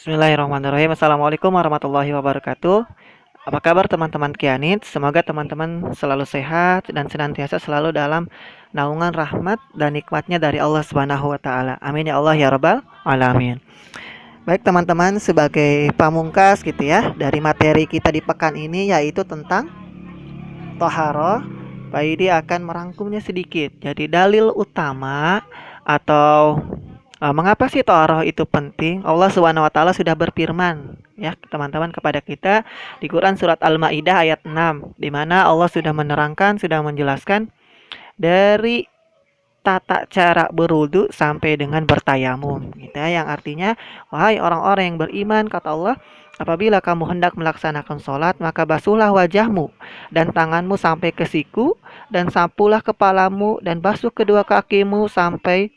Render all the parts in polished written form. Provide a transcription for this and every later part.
Bismillahirrahmanirrahim. Assalamualaikum warahmatullahi wabarakatuh. Apa kabar teman-teman Kianit? Semoga teman-teman selalu sehat dan senantiasa selalu dalam naungan rahmat dan nikmatnya dari Allah Subhanahu wa taala. Amin ya Allah ya rabbal alamin. Baik teman-teman, sebagai pamungkas gitu ya dari materi kita di pekan ini yaitu tentang toharoh, Pak Yudi akan merangkumnya sedikit. Jadi dalil utama atau mengapa sih toharoh itu penting? Allah Subhanahu wa taala sudah berfirman ya teman-teman kepada kita di Quran surat Al-Maidah ayat 6 di mana Allah sudah menerangkan, sudah menjelaskan dari tata cara berwudu sampai dengan bertayamum gitu ya, yang artinya wahai orang-orang yang beriman kata Allah, apabila kamu hendak melaksanakan sholat maka basuhlah wajahmu dan tanganmu sampai ke siku dan sapulah kepalamu dan basuh kedua kakimu sampai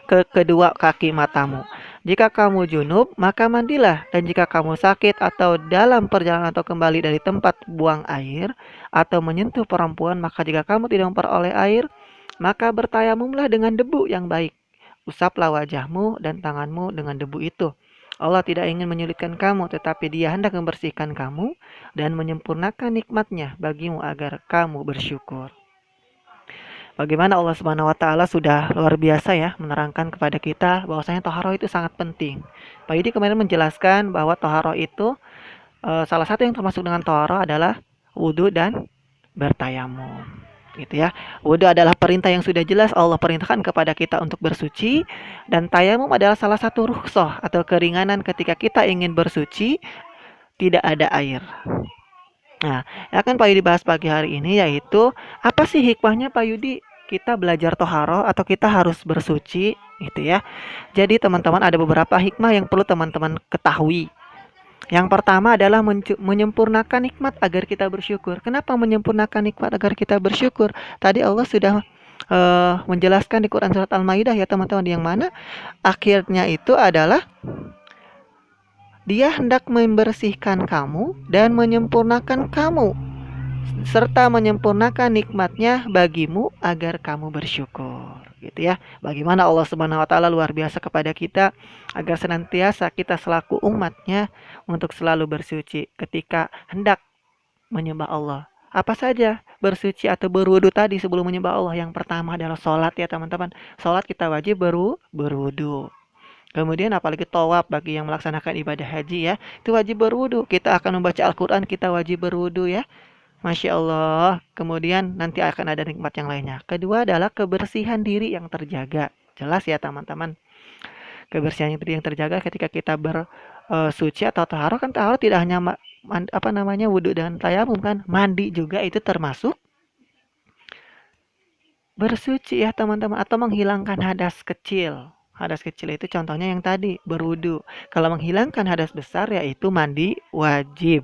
ke kedua kaki matamu. Jika kamu junub, maka mandilah. Dan jika kamu sakit atau dalam perjalanan atau kembali dari tempat buang air atau menyentuh perempuan, maka jika kamu tidak memperoleh air, maka bertayamumlah dengan debu yang baik. Usaplah wajahmu dan tanganmu dengan debu itu. Allah tidak ingin menyulitkan kamu, tetapi Dia hendak membersihkan kamu dan menyempurnakan nikmatnya bagimu agar kamu bersyukur. Bagaimana Allah Subhanahu wa taala sudah luar biasa ya menerangkan kepada kita bahwasanya toharoh itu sangat penting. Pak Yudi kemarin menjelaskan bahwa toharoh itu salah satu yang termasuk dengan toharoh adalah wudhu dan bertayamum. Gitu ya. Wudhu adalah perintah yang sudah jelas Allah perintahkan kepada kita untuk bersuci, dan tayamum adalah salah satu rukhsah atau keringanan ketika kita ingin bersuci tidak ada air. Nah, yang akan Pak Yudi bahas pagi hari ini yaitu apa sih hikmahnya Pak Yudi kita belajar toharoh atau kita harus bersuci gitu ya. Jadi teman-teman ada beberapa hikmah yang perlu teman-teman ketahui. Yang pertama adalah menyempurnakan nikmat agar kita bersyukur. Kenapa menyempurnakan nikmat agar kita bersyukur? Tadi Allah sudah menjelaskan di Quran surat Al-Maidah ya teman-teman, yang mana akhirnya itu adalah Dia hendak membersihkan kamu dan menyempurnakan kamu serta menyempurnakan nikmatnya bagimu agar kamu bersyukur gitu ya. Bagaimana Allah Subhanahu wa taala luar biasa kepada kita agar senantiasa kita selaku umatnya untuk selalu bersuci ketika hendak menyembah Allah. Apa saja bersuci atau berwudu tadi sebelum menyembah Allah? Yang pertama adalah sholat ya teman-teman. Sholat kita wajib berwudu. Kemudian apalagi tawaf bagi yang melaksanakan ibadah haji ya, itu wajib berwudu. Kita akan membaca Al-Quran, kita wajib berwudu ya. Masya Allah. Kemudian nanti akan ada nikmat yang lainnya. Kedua adalah kebersihan diri yang terjaga. Jelas ya teman-teman. Kebersihan diri yang terjaga ketika kita bersuci atau taharah, kan taharah tidak hanya wudhu dan tayamum kan, mandi juga itu termasuk bersuci ya teman-teman, atau menghilangkan hadas kecil. Hadas kecil itu contohnya yang tadi berwudu. Kalau menghilangkan hadas besar yaitu mandi wajib.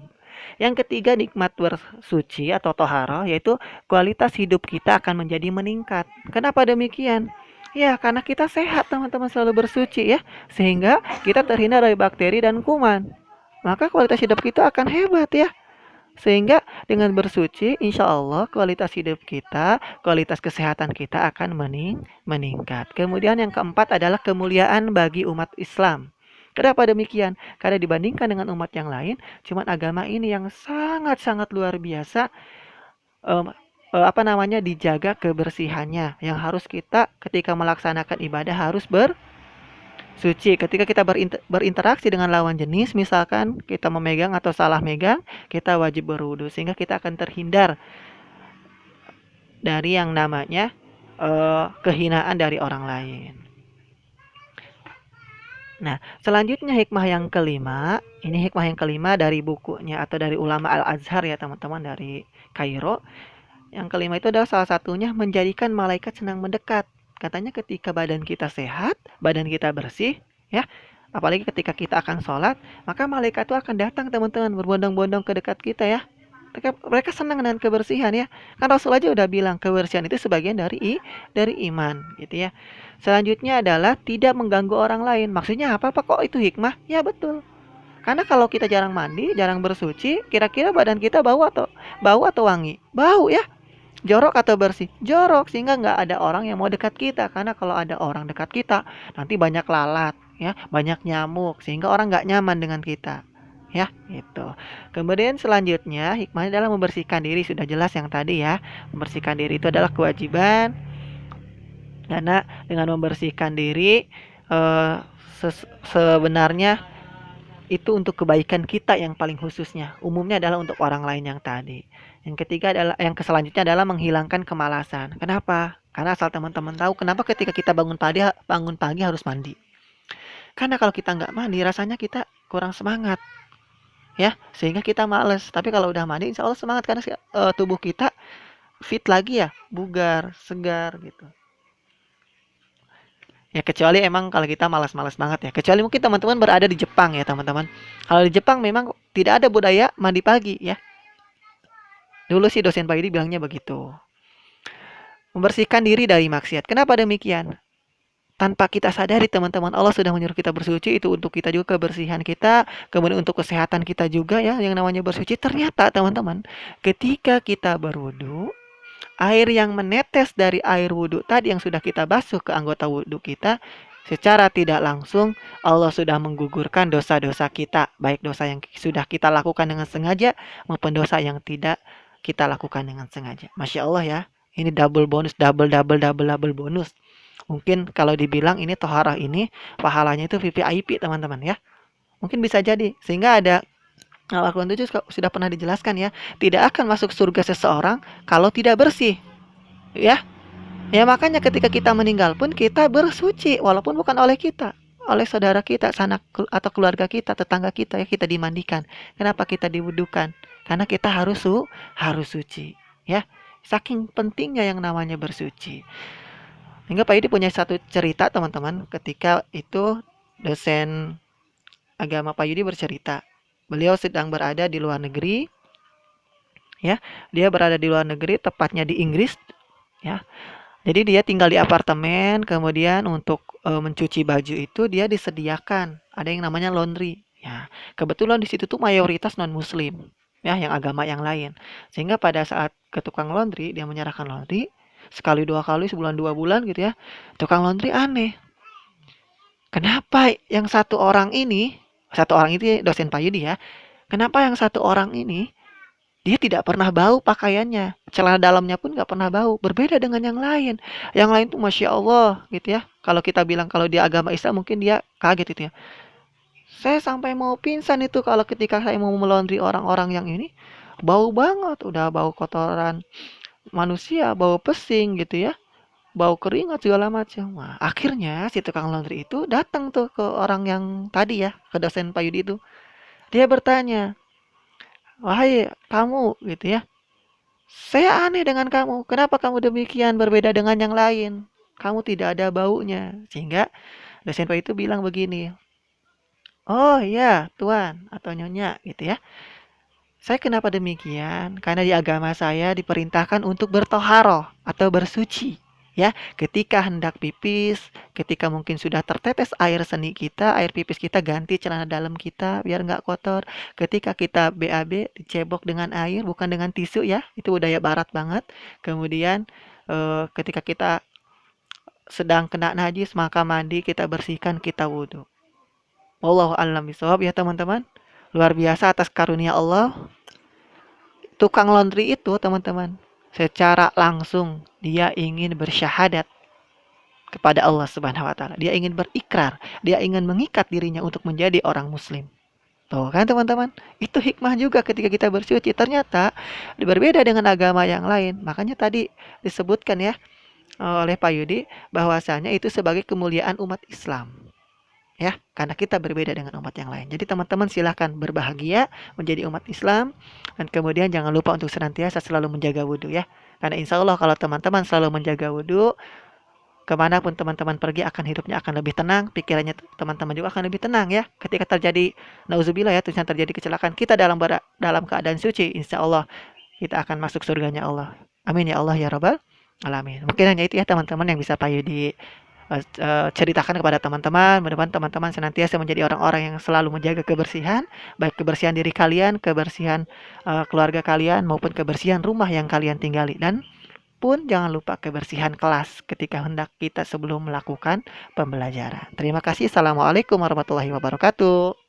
Yang ketiga nikmat bersuci atau toharoh yaitu kualitas hidup kita akan menjadi meningkat. Kenapa demikian? Ya karena kita sehat teman-teman, selalu bersuci ya, sehingga kita terhindar dari bakteri dan kuman. Maka kualitas hidup kita akan hebat ya. Sehingga dengan bersuci, insya Allah kualitas hidup kita, kualitas kesehatan kita akan meningkat. Kemudian yang keempat adalah kemuliaan bagi umat Islam. Kenapa demikian? Karena dibandingkan dengan umat yang lain, cuman agama ini yang sangat-sangat luar biasa dijaga kebersihannya. Yang harus kita ketika melaksanakan ibadah harus suci. Ketika kita berinteraksi dengan lawan jenis, misalkan kita memegang atau salah megang, kita wajib berwudu sehingga kita akan terhindar dari yang namanya kehinaan dari orang lain. Nah, selanjutnya hikmah yang kelima, ini hikmah yang kelima dari bukunya atau dari ulama Al-Azhar ya teman-teman, dari Kairo. Yang kelima itu adalah salah satunya menjadikan malaikat senang mendekat. Katanya ketika badan kita sehat, badan kita bersih, ya, apalagi ketika kita akan sholat, maka malaikat itu akan datang teman-teman, berbondong-bondong ke dekat kita ya. Mereka senang dengan kebersihan ya. Kan Rasul aja udah bilang kebersihan itu sebagian dari iman gitu ya. Selanjutnya adalah tidak mengganggu orang lain. Maksudnya apa kok itu hikmah? Ya betul. Karena kalau kita jarang mandi, jarang bersuci, kira-kira badan kita bau atau wangi? Bau ya. Jorok atau bersih? Jorok, sehingga nggak ada orang yang mau dekat kita. Karena kalau ada orang dekat kita, nanti banyak lalat. ya, banyak nyamuk sehingga orang nggak nyaman dengan kita. Ya, gitu. Kemudian selanjutnya hikmahnya adalah membersihkan diri, sudah jelas yang tadi ya. Membersihkan diri itu adalah kewajiban karena dengan membersihkan diri eh, sebenarnya itu untuk kebaikan kita yang paling khususnya. Umumnya adalah untuk orang lain yang tadi. Yang ketiga adalah selanjutnya adalah menghilangkan kemalasan. Kenapa? Karena asal teman-teman tahu kenapa ketika kita bangun pagi harus mandi. Karena kalau kita nggak mandi rasanya kita kurang semangat ya, sehingga kita males. Tapi kalau udah mandi insya Allah semangat karena tubuh kita fit lagi ya, bugar, segar gitu. Ya kecuali emang kalau kita malas-malas banget ya. Kecuali mungkin teman-teman berada di Jepang ya teman-teman. Kalau di Jepang memang tidak ada budaya mandi pagi ya. Dulu sih dosen Pak Yudi bilangnya begitu. Membersihkan diri dari maksiat. Kenapa demikian? Tanpa kita sadari teman-teman Allah sudah menyuruh kita bersuci, itu untuk kita juga kebersihan kita, kemudian untuk kesehatan kita juga ya yang namanya bersuci. Ternyata teman-teman ketika kita berwudu, air yang menetes dari air wudhu tadi yang sudah kita basuh ke anggota wudhu kita, secara tidak langsung Allah sudah menggugurkan dosa-dosa kita, baik dosa yang sudah kita lakukan dengan sengaja maupun dosa yang tidak kita lakukan dengan sengaja. Masya Allah ya, ini double bonus, double bonus. Mungkin kalau dibilang ini toharah ini pahalanya itu VVIP teman-teman ya. Mungkin bisa jadi sehingga ada Al-Quran itu sudah pernah dijelaskan ya, tidak akan masuk surga seseorang kalau tidak bersih. Ya. Ya makanya ketika kita meninggal pun kita bersuci walaupun bukan oleh kita, oleh saudara kita, sanak atau keluarga kita, tetangga kita ya, kita dimandikan. Kenapa kita diwudukan? Karena kita harus suci, ya. Saking pentingnya yang namanya bersuci. Hingga Pak Yudi punya satu cerita teman-teman, ketika itu dosen agama Pak Yudi bercerita. Beliau sedang berada di luar negeri, ya. Dia berada di luar negeri, tepatnya di Inggris, ya. Jadi dia tinggal di apartemen, kemudian untuk mencuci baju itu dia disediakan ada yang namanya laundry. Ya, kebetulan di situ tuh mayoritas non-muslim, ya, yang agama yang lain. Sehingga pada saat ke tukang laundry, dia menyerahkan laundry, sekali dua kali, sebulan dua bulan gitu ya. Tukang laundry aneh. Kenapa yang satu orang itu dosen Pak Yudi ya. Kenapa yang satu orang ini dia tidak pernah bau pakaiannya, celana dalamnya pun nggak pernah bau. Berbeda dengan yang lain. Yang lain tuh masya Allah gitu ya. Kalau kita bilang kalau dia agama Islam mungkin dia kaget itu ya. Saya sampai mau pingsan itu kalau ketika saya mau melondri orang-orang yang ini, bau banget, udah bau kotoran manusia, bau pesing gitu ya, bau keringat segala macam. Nah, akhirnya si tukang laundry itu datang tuh ke orang yang tadi ya, ke dosen Pak Yudi itu. Dia bertanya, wahai kamu gitu ya, saya aneh dengan kamu. Kenapa kamu demikian berbeda dengan yang lain? Kamu tidak ada baunya. Sehingga dosen Pak itu bilang begini, oh iya tuan atau nyonya gitu ya. Saya kenapa demikian? Karena di agama saya diperintahkan untuk bertoharoh atau bersuci. Ya, ketika hendak pipis, ketika mungkin sudah tertetes air seni kita, air pipis kita ganti celana dalam kita biar nggak kotor. Ketika kita BAB dicebok dengan air, bukan dengan tisu ya, itu budaya barat banget. Kemudian ketika kita sedang kena najis, maka mandi, kita bersihkan, kita wudhu. Wallahu a'lam bishawab ya teman-teman. Luar biasa atas karunia Allah. Tukang laundry itu teman-teman, secara langsung dia ingin bersyahadat kepada Allah Subhanahu wa taala. Dia ingin berikrar, dia ingin mengikat dirinya untuk menjadi orang muslim. Tuh kan teman-teman, itu hikmah juga ketika kita bersuci. Ternyata berbeda dengan agama yang lain. Makanya tadi disebutkan ya oleh Pak Yudi bahwasanya itu sebagai kemuliaan umat Islam. Ya, karena kita berbeda dengan umat yang lain. Jadi teman-teman silahkan berbahagia menjadi umat Islam dan kemudian jangan lupa untuk senantiasa selalu menjaga wudhu ya. Karena insya Allah kalau teman-teman selalu menjaga wudhu, kemanapun teman-teman pergi hidupnya akan lebih tenang, pikirannya teman-teman juga akan lebih tenang ya. Ketika terjadi nauzubillah ya, terjadi kecelakaan, kita dalam keadaan suci, insya Allah kita akan masuk surganya Allah. Amin ya Allah ya Rabbal Alamin. Mungkin hanya itu ya teman-teman yang bisa Pak Yudi ceritakan kepada teman-teman. Mudah-mudahan teman-teman senantiasa menjadi orang-orang yang selalu menjaga kebersihan, baik kebersihan diri kalian, kebersihan keluarga kalian, maupun kebersihan rumah yang kalian tinggali. Dan pun jangan lupa kebersihan kelas ketika hendak kita sebelum melakukan pembelajaran. Terima kasih. Assalamualaikum warahmatullahi wabarakatuh.